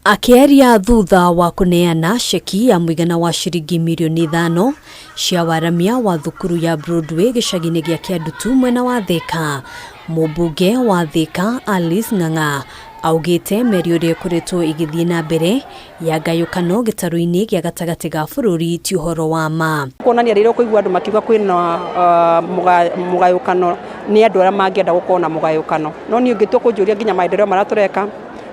Akĩaria thutha wa kuneana sheki ya mũigana wa ciringi milioni 5 cia waramia wa thukuru ya Broadway gĩcagi-inĩ gĩa Kĩandutu mwena wa Thika, mũmbunge wa Thika Alice Ng'ang'a augĩte mĩario ĩrĩa ĩkoretwo ĩgĩthiĩ na mbere ya ngayũkano gĩtarũ-inĩ gĩa gatagatĩ ga bũrũri ti ũhoro wa ma. Kuonania rĩrĩa kũigua andũ makiuga kwĩna mũgayũkano nĩ andũ arĩa mangĩenda gũkorwo na mũgayũkano, no niĩ ũngĩtua kũnjũria nginya maendeleo maratũreka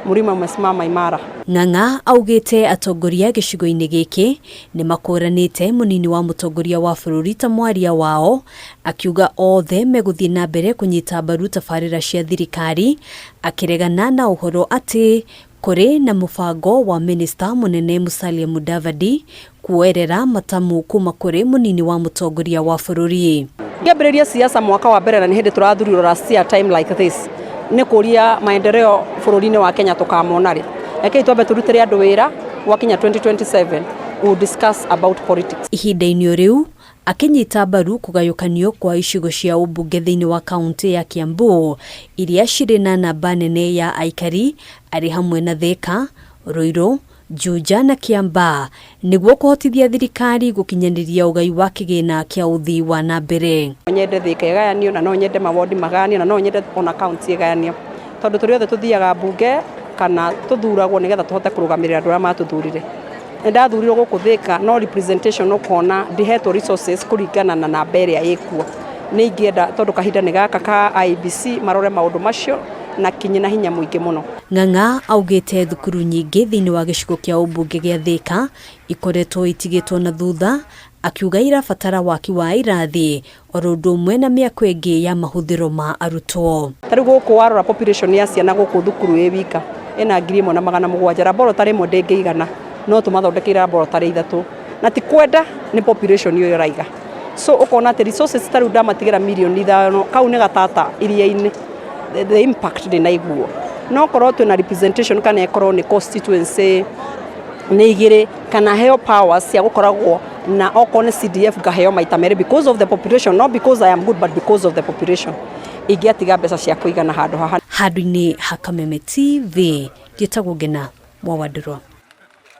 murima umesimama imara. Ng'ang'a augĩte atongoria gĩcigo-inĩ gĩkĩ nĩ makũranĩte mũnini wa mũtongoria wa bũrũri ta mwaria wao, akiuga othe megũthiĩ na mbere kũnyita mbaru tabarĩra cia thirikari, akĩregana na ũhoro atĩ kũrĩ na mũbango wa minista mũnene Musalia Mudavadi kuoerera matamu kuma kũrĩ mũnini wa mũtongoria wa bũrũri. Ngĩambĩrĩria siasa mwaka wa mbere na nĩ hĩndĩ tũrathurirwo last year time like this. Nĩ kũria maendeleo bũrũri-inĩ wa Kenya tũkamona rĩ. Rekei twambe tũrutĩre andũ wĩra wakinya 2027 we will discuss about politics. Ihinda-inĩ rĩu akĩnyita mbaru kũgayũkanio kwa icigo cia ũmbunge thĩinĩ wa kaunti ya Kiambu iria cirĩ na namba nene ya aikari arĩ hamwe na Thika, Ruiru, Juja na Kiambaa nĩguo kũhotithia thirikari gũkinyanĩria ũgai wa kĩgĩna kĩa ũthii wa na mbere. Nyende Thika ĩgayanio na no nyende mawodi magayanio na no nyende ona kaunti ĩgayanio, tondũ tũrĩ othe tũthiaga mbunge kana tũthuragwo nĩgetha tũhote kũrũgamĩrĩra andũ arĩa matũthurire. Nĩndathurirwo gũkũ Thika no representation ũkona ndihetwo resources kũringana na namba ĩrĩa ĩkuo. Nĩ ingĩenda tondũ kahinda nĩ gaka ka IEBC marore maũndũ macio na kinyi na hinya mũingĩ mũno. Ng'ang'a augĩte thukuru nyingĩ thĩinĩ wa gĩcigo kĩa ũmbunge gĩa Thika ikoretwo itigĩtwo na thutha, akiuga irabatara waki wa irathi oro ũndũ ũmwe na mĩako ĩngĩ ya mahũthĩro ma arutwo. Tarĩ gũkũ warora population ya ciana gũkũ thukuru ĩ wika ĩna 1,700, laboratory ĩmwe ndĩngĩigana, no tũmathondekeire laboratory 3 na ti kwenda nĩ population iyo ĩraiga. So ũkona atĩ resources tarĩ ndamatigĩra milioni 5 kau nĩ gatata iria-inĩ, the impact ndĩnaiguo. No korwo twĩna representation kana ĩkorwo nĩ constituency nĩ igĩrĩ kana heo powers cia gũkoragwo na okorwo nĩ CDF ngaheo maita merĩ because of the population, not because I am good but because of the population. Ingĩatiga mbeca cia kũigana handũ haha. Handũ-inĩ ha Kameme TV, njĩtagwo Ngina Mwawadũrwa.